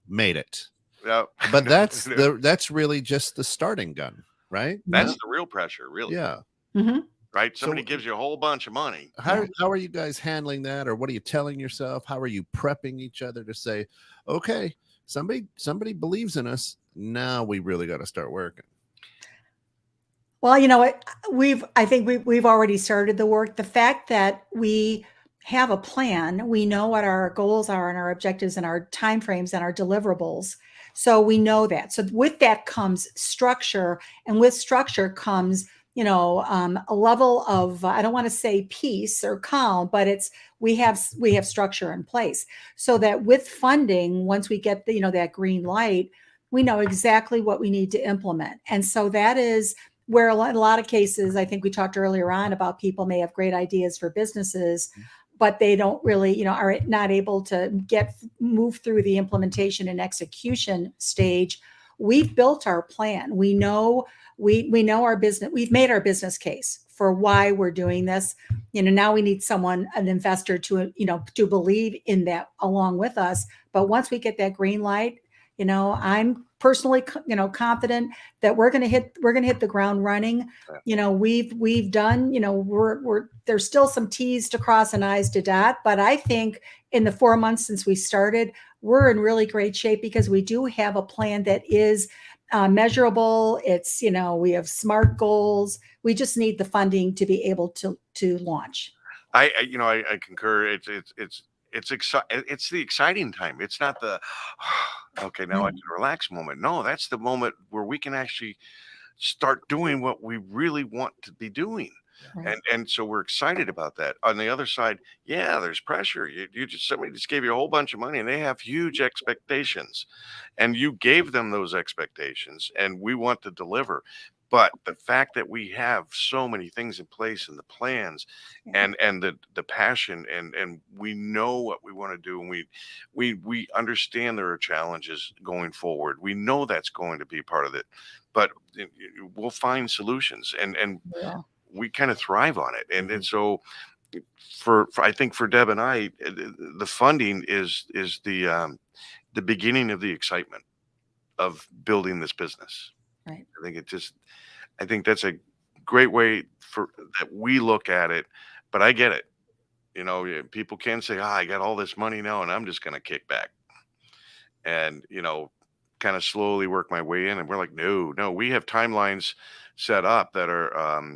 Speaker 2: made it.
Speaker 1: Yeah.
Speaker 2: But that's really just the starting gun, right?
Speaker 1: That's the real pressure, really.
Speaker 2: Yeah.
Speaker 4: Mm-hmm.
Speaker 1: Right?
Speaker 2: So-
Speaker 1: Somebody gives you a whole bunch of money.
Speaker 2: How are you guys handling that, or what are you telling yourself? How are you prepping each other to say, okay, somebody believes in us. Now we really got to start working.
Speaker 4: Well, you know what? I think we've already started the work. The fact that we have a plan, we know what our goals are and our objectives and our timeframes and our deliverables. So we know that. So with that comes structure, and with structure comes, a level of I don't want to say peace or calm, but we have structure in place so that with funding, once we get that green light, we know exactly what we need to implement. And so that is where in a lot of cases, I think we talked earlier on about people may have great ideas for businesses, but they don't really, are not able to move through the implementation and execution stage. We've built our plan. We know our business. We've made our business case for why we're doing this. Now we need an investor to believe in that along with us. But once we get that green light, I'm personally, confident that we're going to hit the ground running. We've done, there's still some T's to cross and I's to dot, but I think in the 4 months since we started, we're in really great shape because we do have a plan that is measurable. It's, we have SMART goals. We just need the funding to be able to launch.
Speaker 1: I concur. It's the exciting time. It's not the okay, now I can relax moment. No, that's the moment where we can actually start doing what we really want to be doing.
Speaker 4: Right.
Speaker 1: And so we're excited about that. On the other side, yeah, there's pressure. Somebody just gave you a whole bunch of money and they have huge expectations, and you gave them those expectations, and we want to deliver. But the fact that we have so many things in place and the plans and the passion and we know what we want to do, and we understand there are challenges going forward. We know that's going to be part of it, but we'll find solutions and
Speaker 4: Yeah.
Speaker 1: we kind of thrive on it. And so for I think for Deb and I, the funding is the beginning of the excitement of building this business.
Speaker 4: Right.
Speaker 1: I think that's a great way for that we look at it, but I get it. People can say, I got all this money now and I'm just going to kick back and, kind of slowly work my way in. And we're like, no, we have timelines set up that are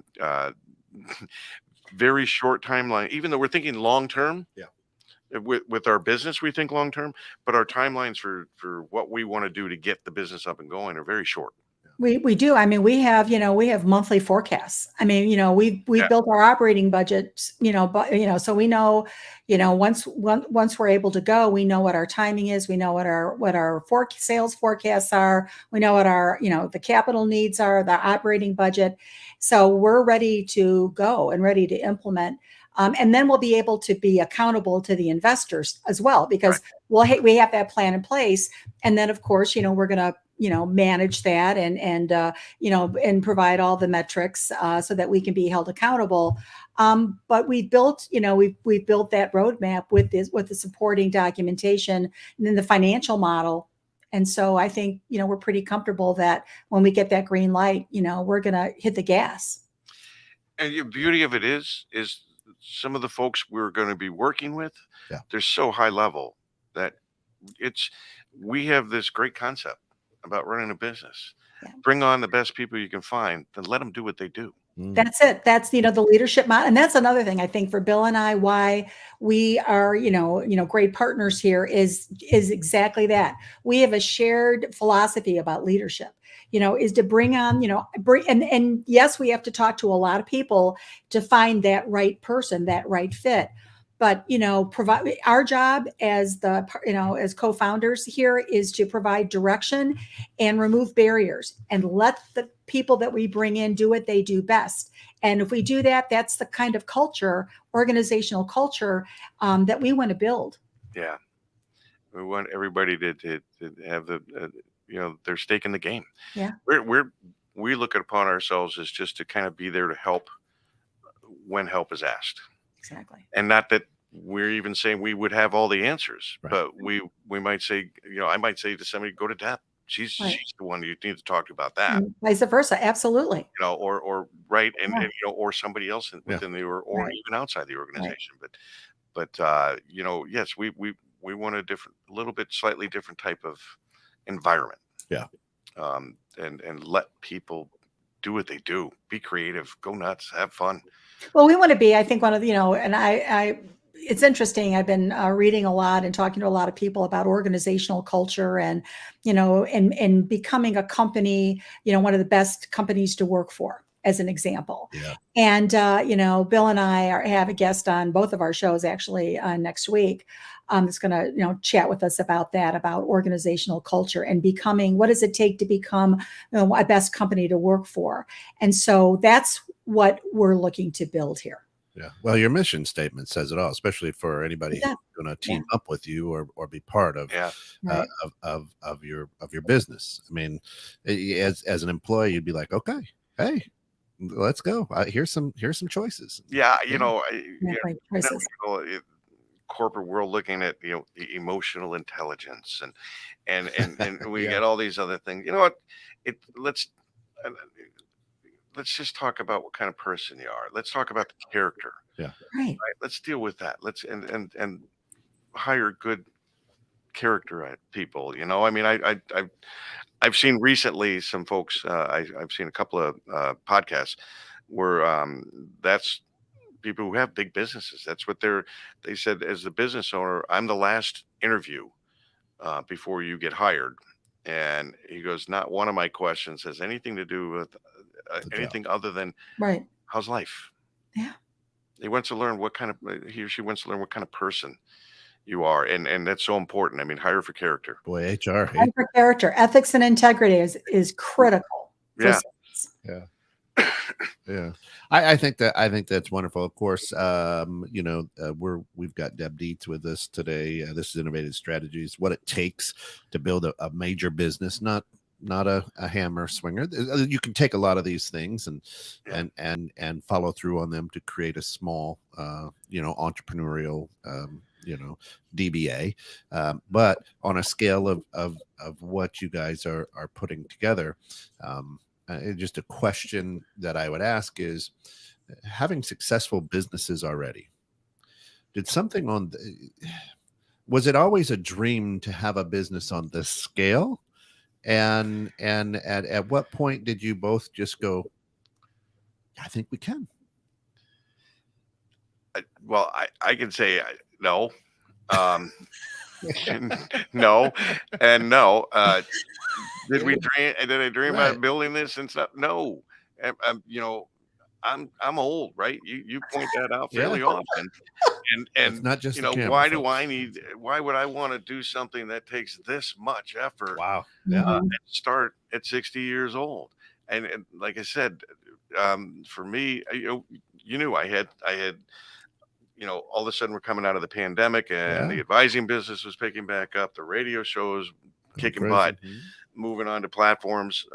Speaker 1: very short timeline, even though we're thinking long term.
Speaker 2: Yeah.
Speaker 1: With our business, we think long term, but our timelines for what we want to do to get the business up and going are very short.
Speaker 4: We do. I mean, we have monthly forecasts. I mean, we've
Speaker 1: Yeah.
Speaker 4: built our operating budgets, but so we know, once we're able to go, we know what our timing is. We know what our sales forecasts are. We know what our, the capital needs are, the operating budget. So we're ready to go and ready to implement. And then we'll be able to be accountable to the investors as well, because we have that plan in place. And then, of course, we're going to, manage that and provide all the metrics so that we can be held accountable. But we built, we've built that roadmap with the supporting documentation and then the financial model. And so I think, we're pretty comfortable that when we get that green light, we're going to hit the gas.
Speaker 1: And the beauty of it is some of the folks we're going to be working with, they're so high level that we have this great concept about running a business. Bring on the best people you can find, then let them do what they do.
Speaker 4: That's it. That's, the leadership model. And that's another thing I think for Bill and I, why we are, great partners here is exactly that. We have a shared philosophy about leadership, is to bring on, and yes, we have to talk to a lot of people to find that right person, that right fit. But, provide our job as as co-founders here is to provide direction and remove barriers and let the people that we bring in do what they do best. And if we do that, that's the kind of culture, organizational culture that we want to build.
Speaker 1: Yeah. We want everybody to have their stake in the game.
Speaker 4: Yeah.
Speaker 1: We look upon ourselves as just to kind of be there to help when help is asked.
Speaker 4: Exactly.
Speaker 1: And not that we're even saying we would have all the answers, but we might say, I might say to somebody, go to Debs. She's the one you need to talk to about that.
Speaker 4: And vice versa. Absolutely.
Speaker 1: Or or somebody else within the or even outside the organization. But yes, we want a little bit slightly different type of environment.
Speaker 2: Yeah.
Speaker 1: And let people do what they do. Be creative. Go nuts. Have fun.
Speaker 4: Well, we want to be, I think, one of the, and I it's interesting. I've been reading a lot and talking to a lot of people about organizational culture and, and becoming a company, one of the best companies to work for, as an example.
Speaker 2: Yeah.
Speaker 4: And, Bill and I have a guest on both of our shows actually next week. That's going to, chat with us about that, about organizational culture and becoming, what does it take to become a best company to work for? And so that's what we're looking to build here.
Speaker 2: Yeah. Well, your mission statement says it all, especially for anybody who's going to team up with you or be part of of your business. I mean, as an employee, you'd be like, okay, hey, let's go. Here's some choices.
Speaker 1: Yeah, corporate world looking at the emotional intelligence and we get all these other things. You know what? Let's just talk about what kind of person you are. Let's talk about the character.
Speaker 2: Yeah.
Speaker 4: Right.
Speaker 1: Let's deal with that. Let's and hire good character people. I mean, I've seen recently some folks. I've seen a couple of podcasts where that's people who have big businesses. That's what they said as the business owner. I'm the last interview before you get hired. And he goes, not one of my questions has anything to do with anything other than how's life?
Speaker 4: Yeah.
Speaker 1: He wants to learn he or she wants to learn what kind of person you are. And that's so important. I mean, hire for character.
Speaker 2: Boy, HR.
Speaker 4: Hire for character. Ethics and integrity is critical.
Speaker 2: Yeah. Yeah. Yeah. I think that's wonderful. Of course, we've got Deb Dietz with us today. This is Innovative Strategies, what it takes to build a major business, not a hammer swinger. You can take a lot of these things and follow through on them to create a small, entrepreneurial, DBA. But on a scale of what you guys are putting together, just a question that I would ask is, having successful businesses already, was it always a dream to have a business on this scale? And at what point did you both just go, I think we can.
Speaker 1: Well, I can say no. No, and no. Did we dream? Did I dream
Speaker 2: Right.
Speaker 1: about building this and stuff? No. You know, I'm old, right? You point that out fairly often.
Speaker 2: It's
Speaker 1: And
Speaker 2: not just
Speaker 1: you
Speaker 2: the
Speaker 1: know,
Speaker 2: camera,
Speaker 1: why do
Speaker 2: folks.
Speaker 1: I need? Why would I want to do something that takes this much effort
Speaker 2: Wow.
Speaker 1: and start at 60 years old? And like I said, for me, you knew I had. You know, all of a sudden we're coming out of the pandemic and the advising business was picking back up. The radio shows kicking butt, moving on to platforms.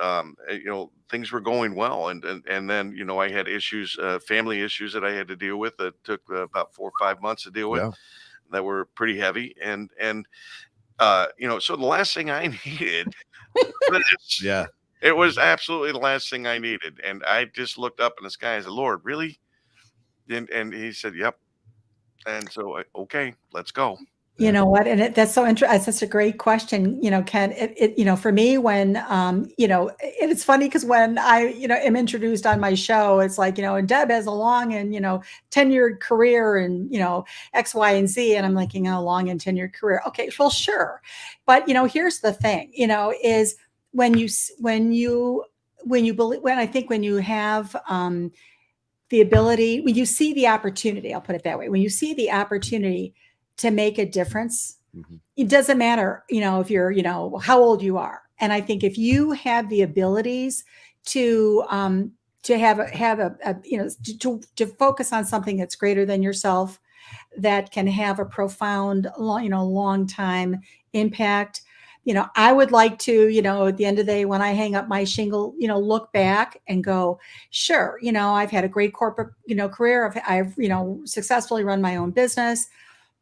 Speaker 1: You know, things were going well. And then, you know, I had issues, family issues that I had to deal with that took about 4 or 5 months to deal with that were pretty heavy. And you know, so the last thing I needed was this. It was absolutely the last thing I needed. And I just looked up in the sky and said, Lord, really? And he said, yep. And so, okay, let's go.
Speaker 4: You know what? And that's so interesting. That's such a great question. You know, Ken, you know, for me, when, you know, it's funny because when I, you know, am introduced on my show, it's like, you know, and Deb has a long and, you know, tenured career and, you know, X, Y, and Z. And I'm like, you know, long and tenured career. Okay, well, sure. But, you know, here's the thing, you know, is when you believe, when I think when you have, the ability, when you see the opportunity, I'll put it that way, when you see the opportunity to make a difference, it doesn't matter, you know, if you're, you know, how old you are. And I think if you have the abilities to have a you know, to focus on something that's greater than yourself, that can have a profound, you know, long time impact. You know, I would like to, you know, at the end of the day, when I hang up my shingle, you know, look back and go, sure, you know, I've had a great corporate, you know, career. I've, you know, successfully run my own business.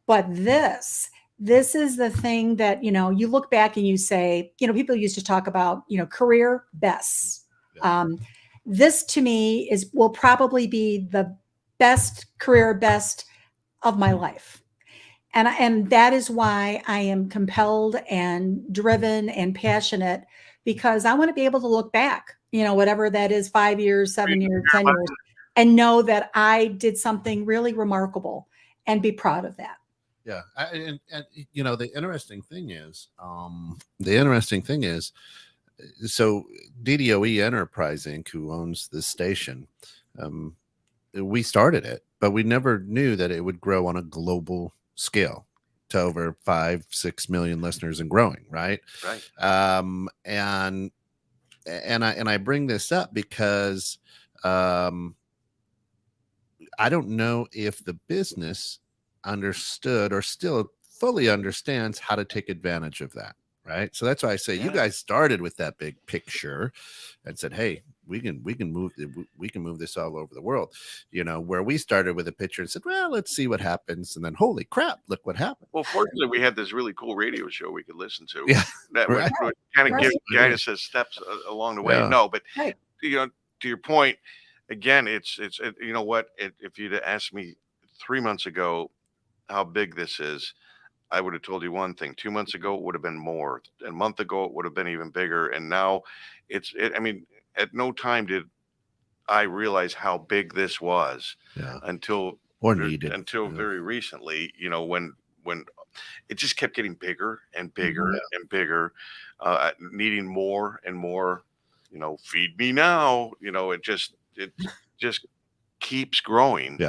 Speaker 4: But this is the thing that, you know, you look back and you say, you know, people used to talk about, you know, career bests. This to me will probably be the best career best of my life. And that is why I am compelled and driven and passionate, because I want to be able to look back, you know, whatever that is, 5 years, 7 years, 10 years, and know that I did something really remarkable and be proud of that.
Speaker 2: Yeah. And you know, the interesting thing is, so DDOE Enterprise Inc., who owns this station, we started it, but we never knew that it would grow on a global scale to over 5-6 million listeners and growing. Right. And I bring this up because I don't know if the business understood or still fully understands how to take advantage of that. Right. So that's why I say you guys started with that big picture and said, hey, we can move this all over the world. You know, where we started with a picture and said, well, let's see what happens. And then, holy crap, look what happened.
Speaker 1: Well, fortunately, we had this really cool radio show we could listen to. That would kind of give guidance as steps along the way. No, but you know, to your point, again, it's you know what, if you'd asked me 3 months ago how big this is, I would have told you one thing. 2 months ago, it would have been more. A month ago, it would have been even bigger. And now I mean, at no time did I realize how big this was until very recently, you know, when it just kept getting bigger and bigger and bigger, needing more and more, you know, feed me now, you know, it just keeps growing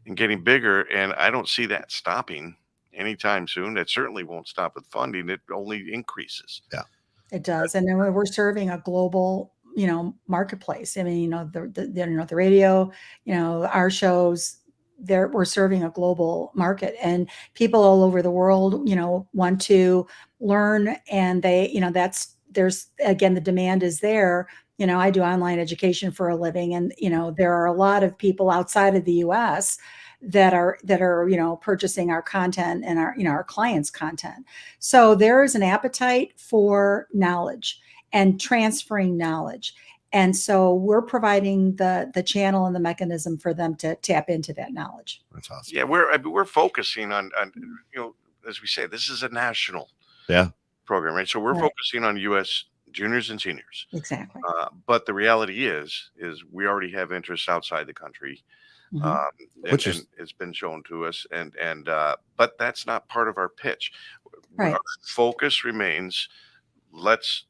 Speaker 1: and getting bigger. And I don't see that stopping anytime soon. It certainly won't stop with funding. It only increases.
Speaker 4: It does. And then we're serving a global, you know, marketplace. I mean, you know, the radio, you know, our shows, we're serving a global market, and people all over the world, you know, want to learn, and they, you know, there's again, the demand is there. You know, I do online education for a living, and, you know, there are a lot of people outside of the US that are, you know, purchasing our content and our, you know, our clients' content. So there is an appetite for knowledge and transferring knowledge. And so we're providing the channel and the mechanism for them to tap into that knowledge.
Speaker 2: That's awesome.
Speaker 1: Yeah, we're focusing on, you know, as we say, this is a national program, right? So we're focusing on U.S. juniors and seniors.
Speaker 4: Exactly.
Speaker 1: But the reality is we already have interests outside the country.
Speaker 2: Which is,
Speaker 1: and it's been shown to us, but that's not part of our pitch.
Speaker 4: Right.
Speaker 1: Our focus remains, let's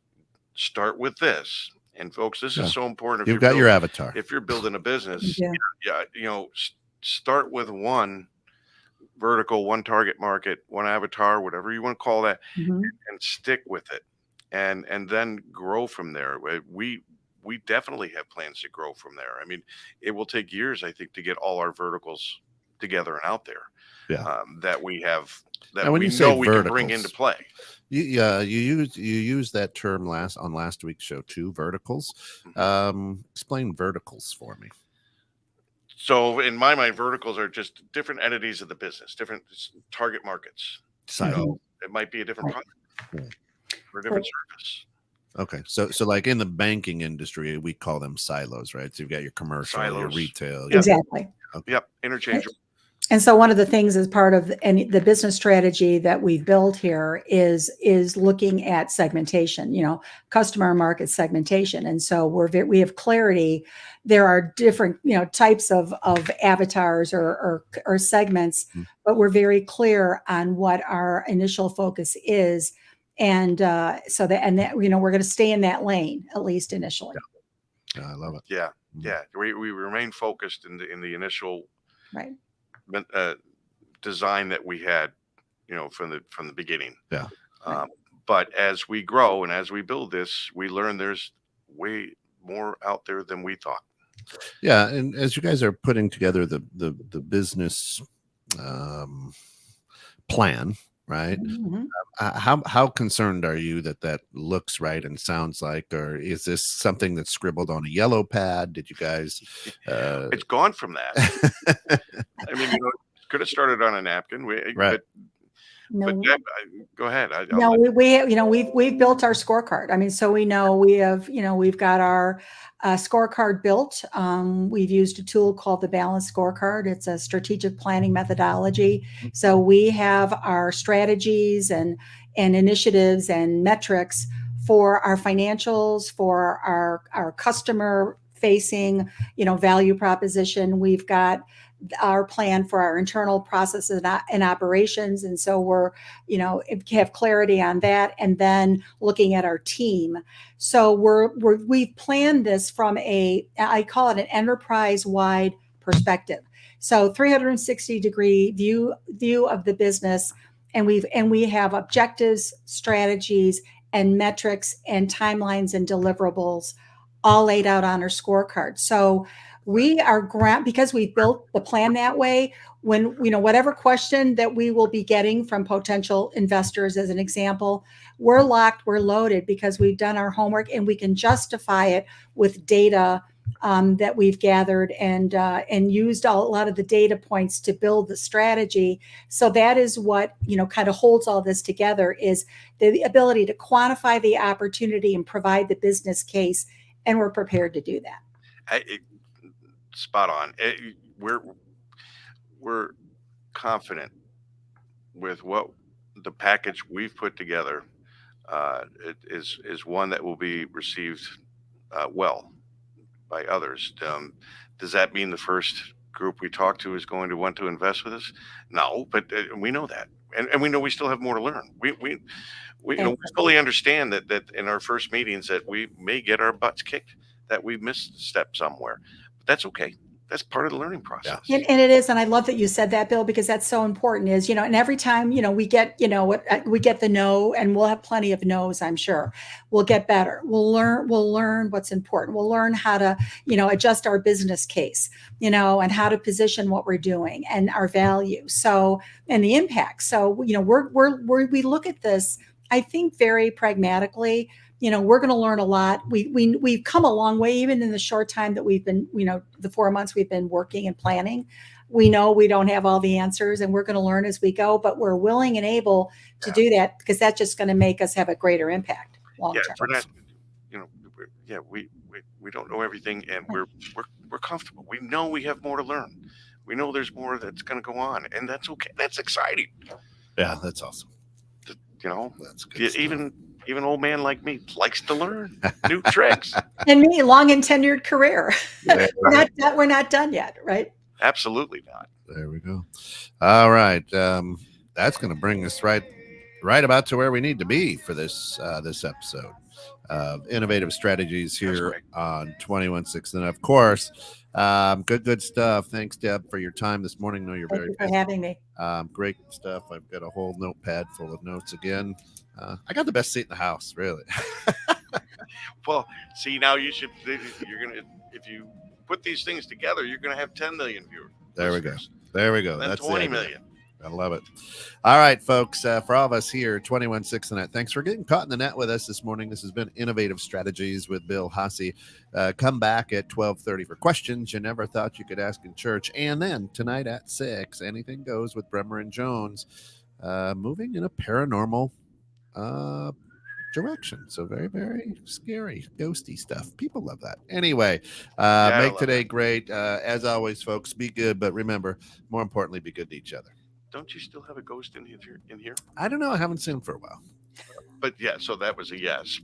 Speaker 1: start with this. And folks, this is so important.
Speaker 2: You've got your avatar.
Speaker 1: If you're building a business,
Speaker 4: Yeah.
Speaker 1: Start with one vertical, one target market, one avatar, whatever you want to call that, and stick with it, and then grow from there. We definitely have plans to grow from there. I mean, it will take years, I think, to get all our verticals together and out there. That we have, that we know we can bring into play.
Speaker 2: You use that term on last week's show too, verticals. Explain verticals for me.
Speaker 1: So in my mind, verticals are just different entities of the business, different target markets. So it might be a different product or a different service.
Speaker 2: Okay, so like in the banking industry, we call them silos, right? So you've got your commercial, your retail.
Speaker 4: Exactly.
Speaker 2: Okay.
Speaker 1: Yep, interchangeable.
Speaker 4: And so one of the things as part of the business strategy that we've built here is looking at segmentation, customer market segmentation. And so we have clarity. There are different, types of avatars or segments, but we're very clear on what our initial focus is. And we're going to stay in that lane, at least initially.
Speaker 2: I love it.
Speaker 1: Yeah. We remain focused in the initial design that we had, from the beginning. But as we grow and as we build this, we learn there's way more out there than we thought.
Speaker 2: Yeah, and as you guys are putting together the business plan, right? How concerned are you that looks right and sounds like, or is this something that's scribbled on a yellow pad? Did you guys?
Speaker 1: It's gone from that. I mean, could have started on a napkin,
Speaker 2: right?
Speaker 1: But Deb, go ahead.
Speaker 4: We've built our scorecard. I mean, so we know we've got our scorecard built. We've used a tool called the Balanced Scorecard. It's a strategic planning methodology. So we have our strategies and initiatives and metrics for our financials, for our customer facing, value proposition. We've got our plan for our internal processes and operations. And so we're, have clarity on that, and then looking at our team. So we've planned this from I call it an enterprise-wide perspective. So 360-degree view of the business. And we have objectives, strategies, and metrics and timelines and deliverables all laid out on our scorecard. So we are because we built the plan that way, when, whatever question that we will be getting from potential investors, as an example, we're locked, we're loaded, because we've done our homework and we can justify it with data that we've gathered and used a lot of the data points to build the strategy. So that is what, kind of holds all this together, is the ability to quantify the opportunity and provide the business case. And we're prepared to do that.
Speaker 1: Spot on. We're confident with what the package we've put together. It is one that will be received well by others. Does that mean the first group we talk to is going to want to invest with us? No, but we know that, and we know we still have more to learn. We fully understand that in our first meetings that we may get our butts kicked, that we misstep somewhere. That's okay. That's part of the learning process.
Speaker 4: And it is. And I love that you said that, Bill, because that's so important, is, and every time, we get the no, and we'll have plenty of no's, I'm sure. We'll get better. We'll learn what's important. We'll learn how to, adjust our business case, and how to position what we're doing and our value. So, and the impact. So, we look at this, I think, very pragmatically. We're going to learn a lot. We've come a long way, even in the short time that we've been, the 4 months we've been working and planning. We know we don't have all the answers, and we're going to learn as we go, but we're willing and able to do that, because that's just going to make us have a greater impact long term.
Speaker 1: We're not, we don't know everything, and we're comfortable. We know we have more to learn. We know there's more that's going to go on, and that's okay. That's exciting.
Speaker 2: Yeah, that's awesome.
Speaker 1: That's good. even an old man like me likes to learn new tricks.
Speaker 4: And me, long and tenured career.
Speaker 2: Yeah.
Speaker 4: We're not done yet, right?
Speaker 1: Absolutely not.
Speaker 2: There we go. All right. That's going to bring us right about to where we need to be for this episode of Innovative Strategies here on 21.6. And of course, good stuff. Thanks, Deb, for your time this morning. I know you're very
Speaker 4: busy for having me.
Speaker 2: Great stuff. I've got a whole notepad full of notes again. I got the best seat in the house, really.
Speaker 1: Well, see, now you're gonna, if you put these things together, you're gonna have 10 million viewers.
Speaker 2: There we go.
Speaker 1: Then
Speaker 2: That's
Speaker 1: 20 million.
Speaker 2: I love it. All right, folks. For all of us here, 21.6 the Net, thanks for getting caught in the net with us this morning. This has been Innovative Strategies with Bill Hussey. Come back at 12:30 for questions you never thought you could ask in church. And then tonight at 6, Anything Goes with Bremer and Jones, moving in a paranormal direction. So very, very scary, ghosty stuff. People love that. Anyway, make today great. As always, folks, be good. But remember, more importantly, be good to each other.
Speaker 1: Don't you still have a ghost in here?
Speaker 2: I don't know. I haven't seen him for a while.
Speaker 1: But yeah, so that was a yes.